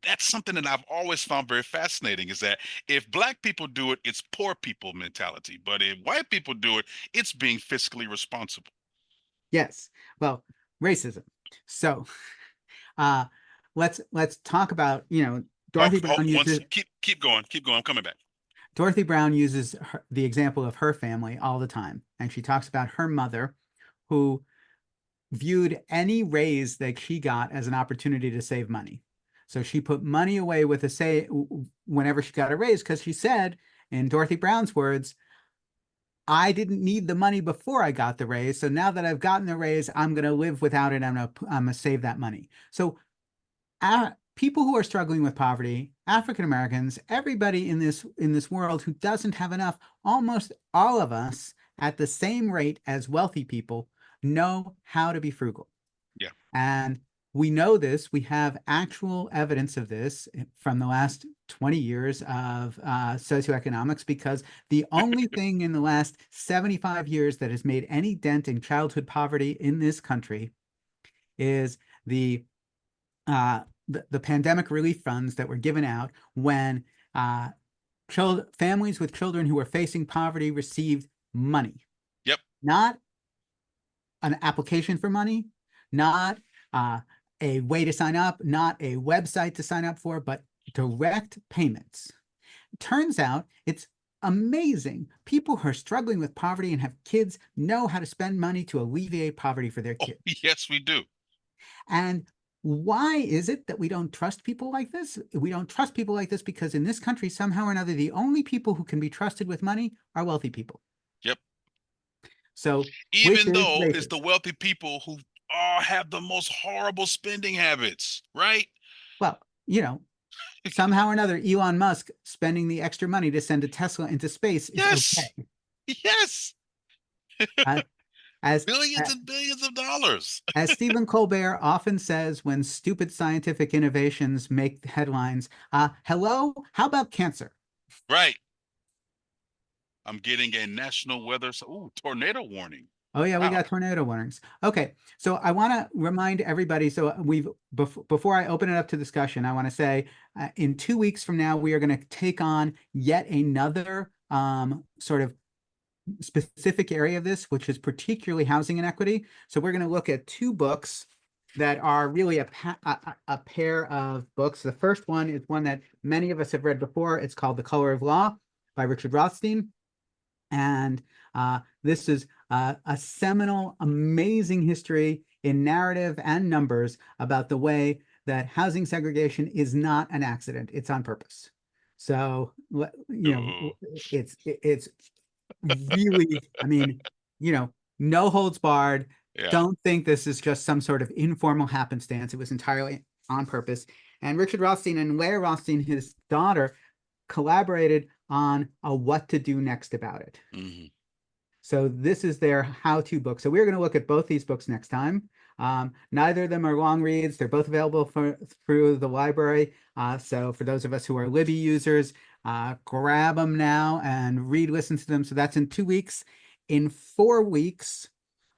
that's something that I've always found very fascinating is that if black people do it, it's poor people mentality. But if white people do it, it's being fiscally responsible. Yes. Well, racism. So, uh, let's talk about, Oh, Dorothy oh, Brown once uses keep going, keep going. I'm coming back. Dorothy Brown uses the example of her family all the time, and she talks about her mother, who viewed any raise that she got as an opportunity to save money. So she put money away with a say whenever she got a raise, because she said, in Dorothy Brown's words, I didn't need the money before I got the raise. So now that I've gotten the raise, I'm going to live without it. I'm gonna save that money. So people who are struggling with poverty, African Americans, everybody in this world who doesn't have enough, almost all of us at the same rate as wealthy people know how to be frugal. Yeah. And we know this. We have actual evidence of this from the last 20 years of socioeconomics, because the only thing in the last 75 years that has made any dent in childhood poverty in this country is the pandemic relief funds that were given out when uh, families with children who were facing poverty received money, Yep. not an application for money, not uh, a way to sign up, not a website to sign up for, but direct payments. Turns out it's amazing. People who are struggling with poverty and have kids know how to spend money to alleviate poverty for their Oh, kids. yes, we do. And why is it that we don't trust people like this? We don't trust people like this because in this country, somehow or another, the only people who can be trusted with money are wealthy people. Yep. So, which Even is though it's the racist. wealthy people who have the most horrible spending habits, right? Well, somehow or another, Elon Musk spending the extra money to send a Tesla into space is Yes. okay. Yes. Uh, as Billions and billions of dollars. as Stephen Colbert often says when stupid scientific innovations make headlines, hello, how about cancer? Right. I'm getting a national weather. Ooh, tornado warning. Oh yeah, we Wow. got tornado warnings. Okay, so I want to remind everybody. So before I open it up to discussion, I want to say in 2 weeks from now we are going to take on yet another sort of specific area of this, which is particularly housing inequity. So we're going to look at two books that are really a pair of books. The first one is one that many of us have read before. It's called The Color of Law by Richard Rothstein. And this is a seminal, amazing history in narrative and numbers about the way that housing segregation is not an accident, it's on purpose. So, Ooh. it's really, I mean, no holds barred. Yeah. Don't think this is just some sort of informal happenstance. It was entirely on purpose. And Richard Rothstein and Leah Rothstein, his daughter, collaborated on a what to do next about it. Hmm. So this is their how-to book. So we're going to look at both these books next time. Neither of them are long reads. They're both available through the library. So for those of us who are Libby users, grab them now and listen to them. So that's in 2 weeks. In 4 weeks,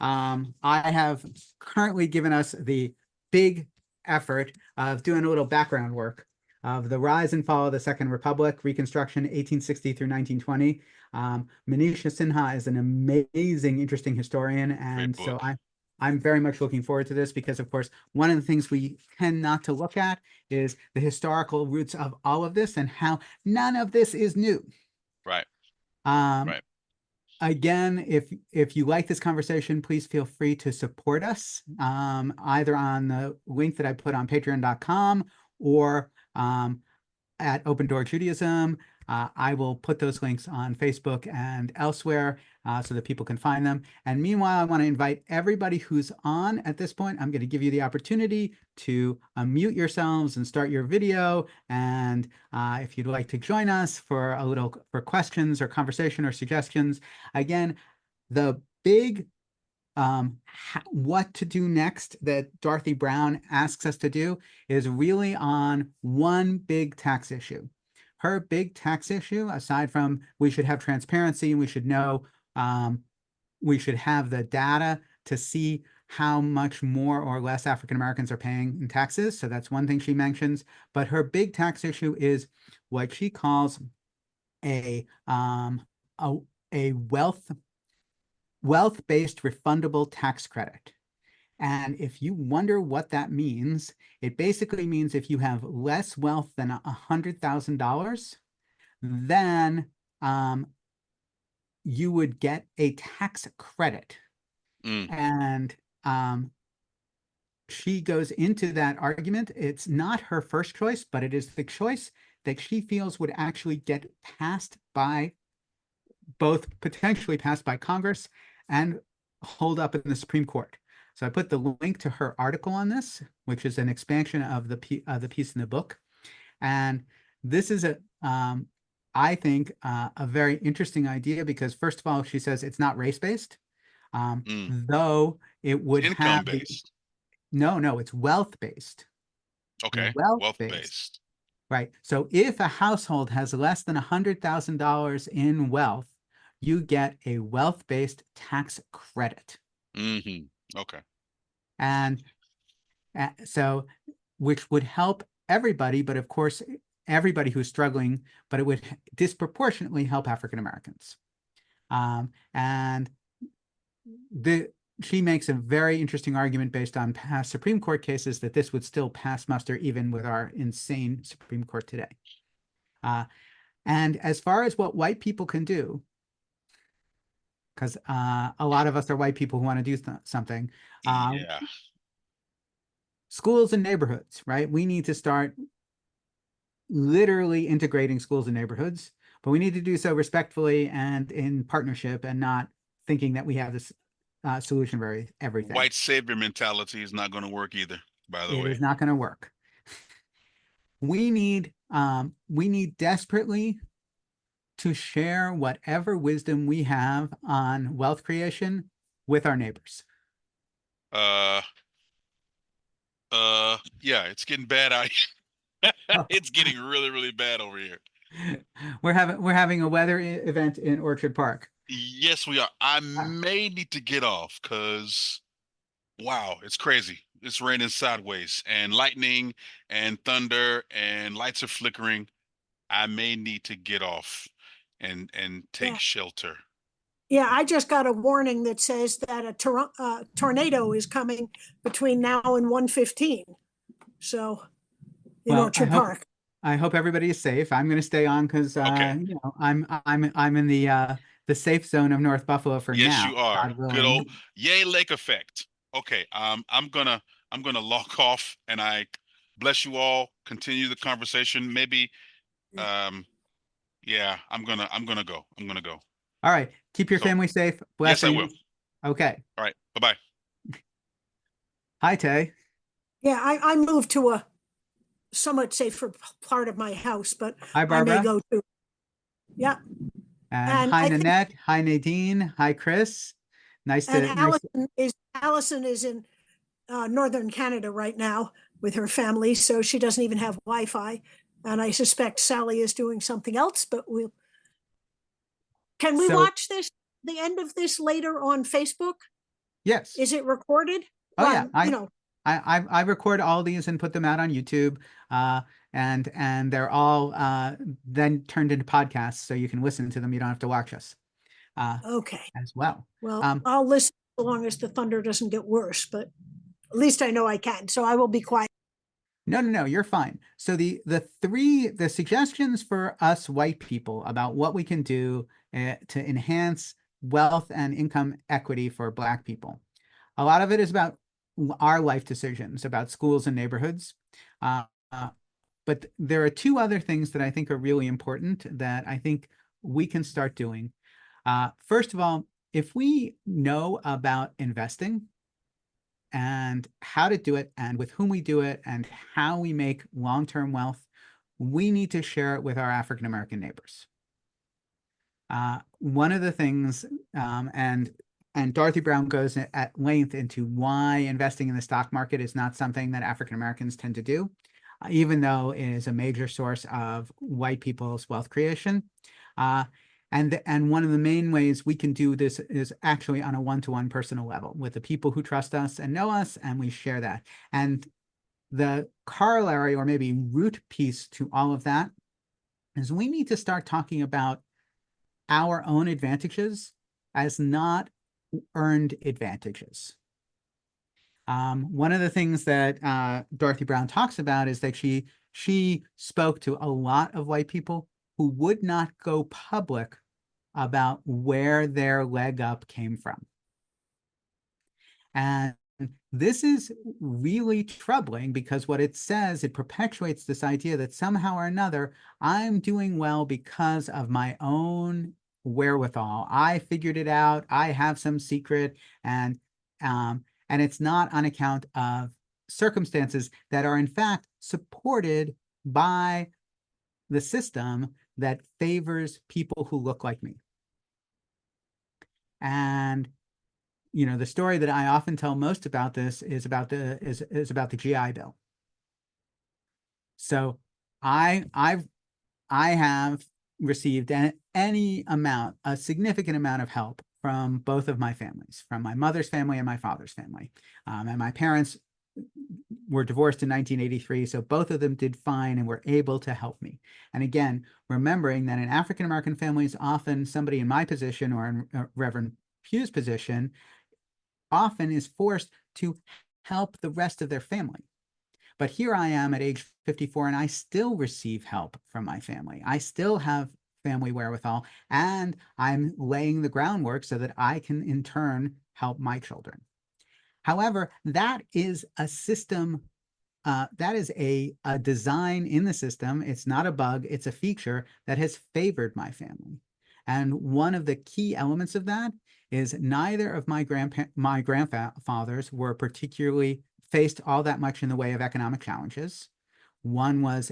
I have currently given us the big effort of doing a little background work of the rise and fall of the Second Republic, Reconstruction, 1860 through 1920. Manisha Sinha is an amazing, interesting historian, Great and so book. I'm very much looking forward to this because, of course, one of the things we tend not to look at is the historical roots of all of this and how none of this is new. Right. Um, Right. Again, if you like this conversation, please feel free to support us either on the link that I put on patreon.com or at Open Door Judaism. I will put those links on Facebook and elsewhere so that people can find them. And meanwhile, I want to invite everybody who's on at this point. I'm going to give you the opportunity to unmute yourselves and start your video. And if you'd like to join us for questions or conversation or suggestions, again, the big what to do next that Dorothy Brown asks us to do is really on one big tax issue. Her big tax issue, aside from we should have transparency and we should know, we should have the data to see how much more or less African Americans are paying in taxes. So that's one thing she mentions. But her big tax issue is what she calls a um, a, a wealth-based refundable tax credit. And if you wonder what that means, it basically means if you have less wealth than $100,000, then you would get a tax credit. Mm. And she goes into that argument. It's not her first choice, but it is the choice that she feels would actually get passed by both potentially passed by Congress and hold up in the Supreme Court. So I put the link to her article on this, which is an expansion of the piece in the book. And this is I think, a very interesting idea because first of all, she says it's not race-based, Mm. though it It's would income have the, based. no, it's wealth-based, Okay. Wealth wealth-based. based. Right. So if a household has less than $100,000 in wealth, you get a wealth-based tax credit. Hmm. Okay. And so, which would help everybody, but of course, everybody who's struggling, but it would disproportionately help African Americans. And she makes a very interesting argument based on past Supreme Court cases that this would still pass muster even with our insane Supreme Court today. And as far as what white people can do, because a lot of us are white people who want to do something, Yeah. schools and neighborhoods, right? We need to start literally integrating schools and neighborhoods, but we need to do so respectfully and in partnership and not thinking that we have this solution for everything. White savior mentality is not going to work either, by the It way. is not going to work. We need desperately to share whatever wisdom we have on wealth creation with our neighbors. Uh, yeah, it's getting bad out here. It's getting really, really bad over here. We're having a weather event in Orchard Park. Yes, we are. I Uh, may need to get off because wow, it's crazy. It's raining sideways and lightning and thunder and lights are flickering. I may need to get off and take Yeah. shelter. Yeah, I just got a warning that says that a tornado is coming between now and 1:15. So in well, Orchard Park. I hope everybody is safe. I'm going to stay on because Okay. I'm in the safe zone of North Buffalo for Yes, now, you are. God Good old willing. yay lake effect. Okay. I'm gonna log off and I bless you all. Continue the conversation. Maybe um yeah, I'm gonna go. I'm gonna go. All right, keep your So family safe. yes, I will. Blessings. Okay. All right. Bye-bye. Hi, Tay. Yeah, I moved to a somewhat safer part of my house, but Hi, I may Barbara. go too. Yeah. And And hi, I think Nanette. Hi, Nadine. Hi, Chris. and Nice. Allison is in northern Canada right now with her family, so she doesn't even have Wi-Fi. And I suspect Sally is doing something else, but we'll can we So, watch the end of this later on Facebook? yes. Is it recorded? Oh, yeah. Well, you know, I record all these and put them out on YouTube. Uh, and they're all then turned into podcasts, so you can listen to them. You don't have to watch us okay. as well. Well, I'll listen so long as the thunder doesn't get worse, but at least I know I can. So I will be quiet. No, you're fine. So the suggestions for us white people about what we can do to enhance wealth and income equity for Black people. A lot of it is about our life decisions, about schools and neighborhoods. Uh, uh, but there are two other things that I think are really important that I think we can start doing. First of all, if we know about investing, and how to do it and with whom we do it and how we make long-term wealth, we need to share it with our African American neighbors. One of the things, and Dorothy Brown goes at length into why investing in the stock market is not something that African Americans tend to do, even though it is a major source of white people's wealth creation. Uh, and one of the main ways we can do this is actually on a one-to-one personal level with the people who trust us and know us, and we share that. And the corollary or maybe root piece to all of that is we need to start talking about our own advantages as not earned advantages. One of the things that Dorothy Brown talks about is that she spoke to a lot of white people who would not go public about where their leg up came from. And this is really troubling because what it says, it perpetuates this idea that somehow or another, I'm doing well because of my own wherewithal. I figured it out. I have some secret, and and it's not on account of circumstances that are in fact supported by the system that favors people who look like me. And the story that I often tell most about this is about the GI Bill. So I have received a significant amount of help from both of my families, from my mother's family and my father's family. And my parents were divorced in 1983, so both of them did fine and were able to help me. And again, remembering that in African American families, often somebody in my position or in Reverend Pugh's position often is forced to help the rest of their family. But here I am at age 54 and I still receive help from my family. I still have family wherewithal, and I'm laying the groundwork so that I can in turn help my children. However, that is a system, that is a design in the system. It's not a bug, it's a feature that has favored my family. And one of the key elements of that is neither of my grandfathers were particularly faced all that much in the way of economic challenges. One was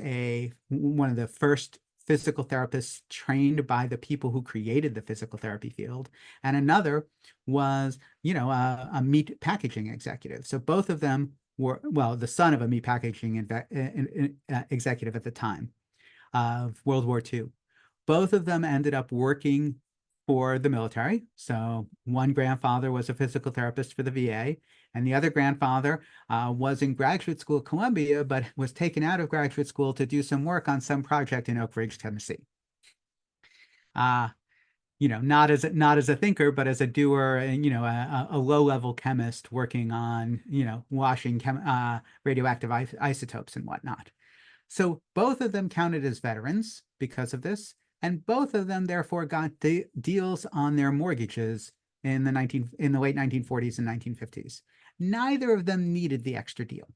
one of the first physical therapists trained by the people who created the physical therapy field, and another was, a meat packaging executive. So both of them were, well, the son of a meat packaging executive at the time of World War II. Both of them ended up working for the military. So one grandfather was a physical therapist for the VA, and the other grandfather was in graduate school at Columbia, but was taken out of graduate school to do some work on some project in Oak Ridge, Tennessee. Not as a thinker, but as a doer, and a low-level chemist working on washing radioactive isotopes and whatnot. So both of them counted as veterans because of this, and both of them therefore got deals on their mortgages in the late 1940s and 1950s. Neither of them needed the extra deal,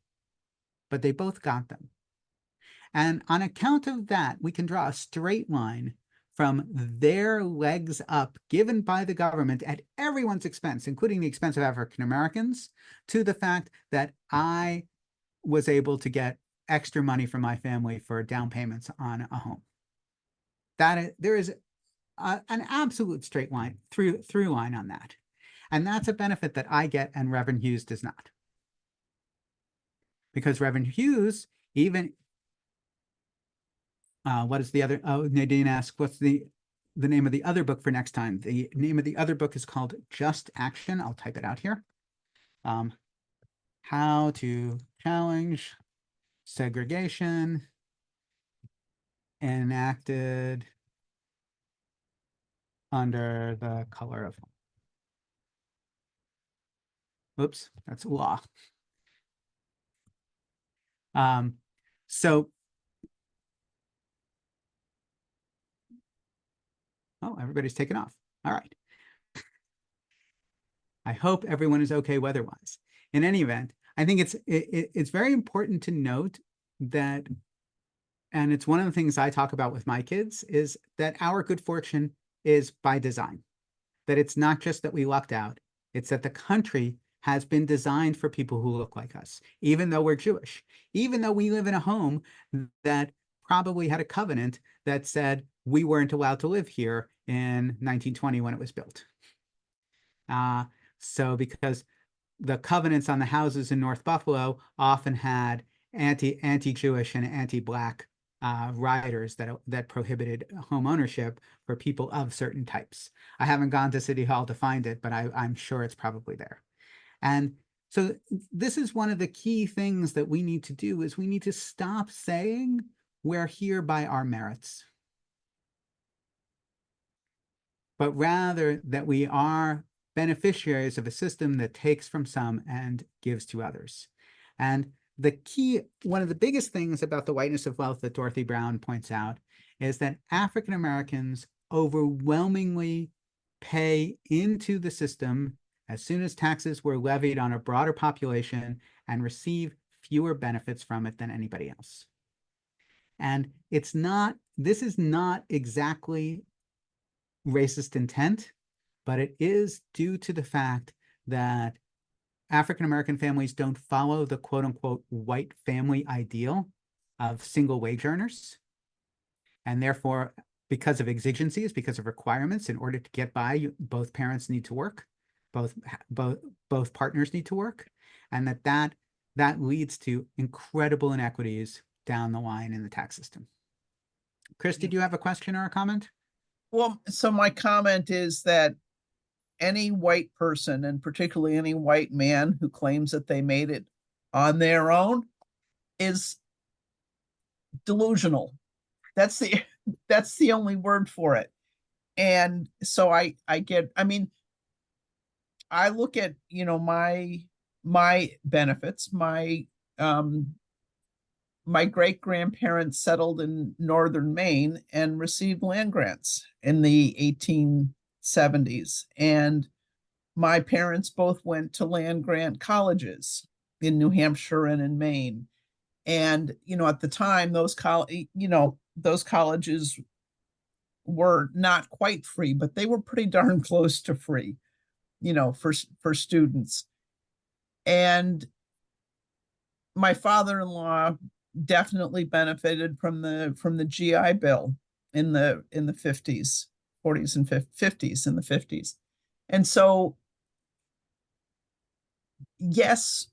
but they both got them. And on account of that, we can draw a straight line from their legs up given by the government at everyone's expense, including the expense of African Americans, to the fact that I was able to get extra money from my family for down payments on a home. There is an absolute straight line through line on that. And that's a benefit that I get and Reverend Hughes does not. Because Reverend Hughes, even what is the other? Oh, Nadine asked, what's the name of the other book for next time? The name of the other book is called Just Action. I'll type it out here. How to Challenge Segregation Enacted under the color of. Oops, that's law. So. Oh, everybody's taken off. All right. I hope everyone is okay weather-wise. In any event, I think it's very important to note that, and it's one of the things I talk about with my kids, is that our good fortune is by design. That it's not just that we lucked out, it's that the country has been designed for people who look like us, even though we're Jewish, even though we live in a home that probably had a covenant that said we weren't allowed to live here in 1920 when it was built. So because the covenants on the houses in North Buffalo often had anti-Jewish and anti-Black riders that prohibited home ownership for people of certain types. I haven't gone to City Hall to find it, but I'm sure it's probably there. And so this is one of the key things that we need to do, is we need to stop saying we're here by our merits, but rather that we are beneficiaries of a system that takes from some and gives to others. And one of the biggest things about the whiteness of wealth that Dorothy Brown points out is that African Americans overwhelmingly pay into the system as soon as taxes were levied on a broader population and receive fewer benefits from it than anybody else. And this is not exactly racist intent, but it is due to the fact that African American families don't follow the quote unquote white family ideal of single wage earners. And therefore, because of exigencies, because of requirements, in order to get by, both parents need to work, both partners need to work, and that leads to incredible inequities down the line in the tax system. Chris, did you have a question or a comment? Well, so my comment is that any white person, and particularly any white man who claims that they made it on their own, is delusional. That's the only word for it. And so I look at, my benefits. My great grandparents settled in northern Maine and received land grants in the 1870s. And my parents both went to land grant colleges in New Hampshire and in Maine. And, at the time, those colleges were not quite free, but they were pretty darn close to free, for students. And my father-in-law definitely benefited from the GI Bill in the 50s, 40s and 50s, in the 50s. And so, yes,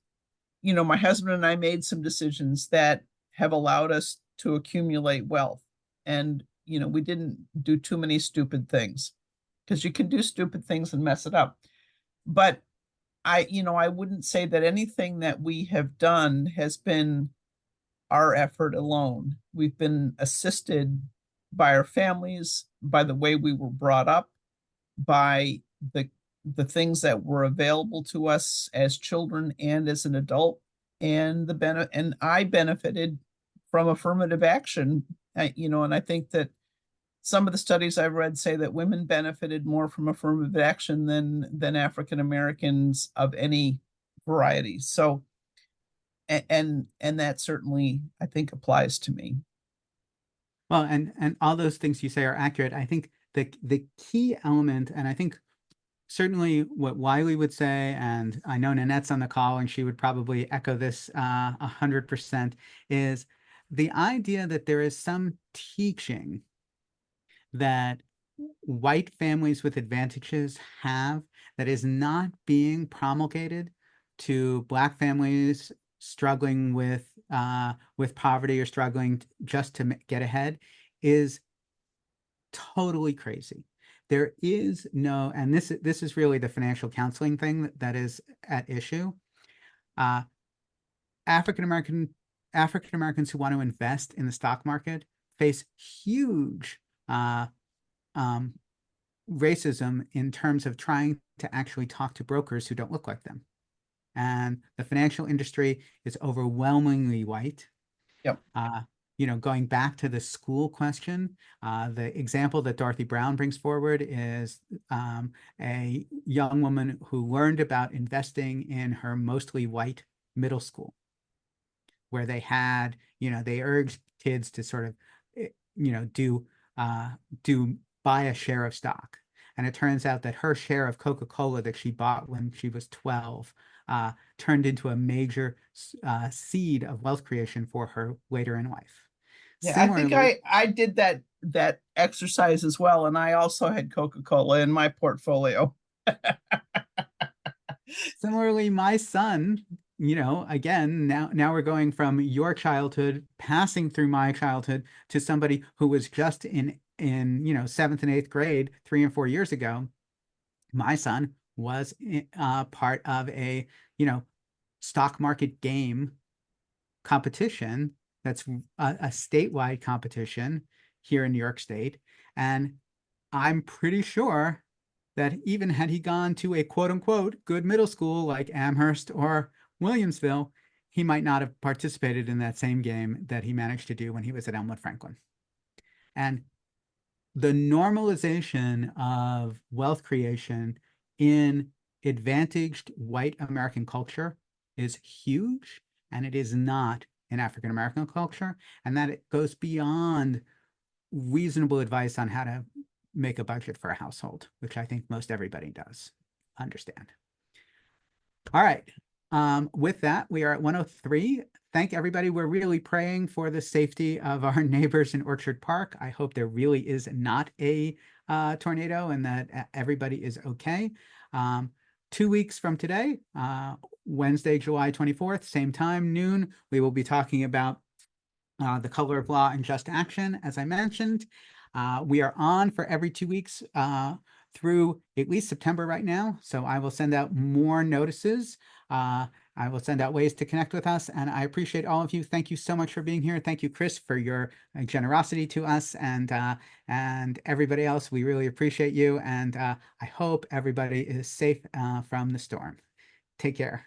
my husband and I made some decisions that have allowed us to accumulate wealth. And, we didn't do too many stupid things. because you can do stupid things and mess it up. But I wouldn't say that anything that we have done has been our effort alone. We've been assisted by our families, by the way we were brought up, by the things that were available to us as children and as an adult, and I benefited from affirmative action. And I think that some of the studies I've read say that women benefited more from affirmative action than African Americans of any variety. So, and that certainly I think applies to me. Well, and all those things you say are accurate. I think the key element, and I think certainly what Wiley would say, and I know Nanette's on the call and she would probably echo this 100%, is the idea that there is some teaching that white families with advantages have that is not being promulgated to Black families struggling with poverty or struggling just to get ahead is totally crazy. There is no, and this is really the financial counseling thing that is at issue. African Americans who want to invest in the stock market face huge racism in terms of trying to actually talk to brokers who don't look like them. And the financial industry is overwhelmingly white. Yep. Going back to the school question, the example that Dorothy Brown brings forward is a young woman who learned about investing in her mostly white middle school, where they had, they urged kids to sort of, do buy a share of stock. And it turns out that her share of Coca-Cola that she bought when she was 12 turned into a major seed of wealth creation for her later in life. Yeah, Similarly, I think I did that exercise as well, and I also had Coca-Cola in my portfolio. Similarly, my son, again, now we're going from your childhood, passing through my childhood to somebody who was just in 7th and 8th grade 3 and 4 years ago. My son was part of a, stock market game competition that's a statewide competition here in New York State. And I'm pretty sure that even had he gone to a quote unquote good middle school like Amherst or Williamsville, he might not have participated in that same game that he managed to do when he was at Elmwood Franklin. And the normalization of wealth creation in advantaged white American culture is huge, and it is not in African American culture, and that it goes beyond reasonable advice on how to make a budget for a household, which I think most everybody does understand. All right. With that, we are at 1:03. Thank everybody. We're really praying for the safety of our neighbors in Orchard Park. I hope there really is not a tornado and that everybody is okay. 2 weeks from today, Wednesday, July 24th, same time, noon, we will be talking about the color of law and just action, as I mentioned. We are on for every 2 weeks through at least September right now. So I will send out more notices. I will send out ways to connect with us. And I appreciate all of you. Thank you so much for being here. Thank you, Chris, for your generosity to us and everybody else. We really appreciate you. And I hope everybody is safe from the storm. Take care.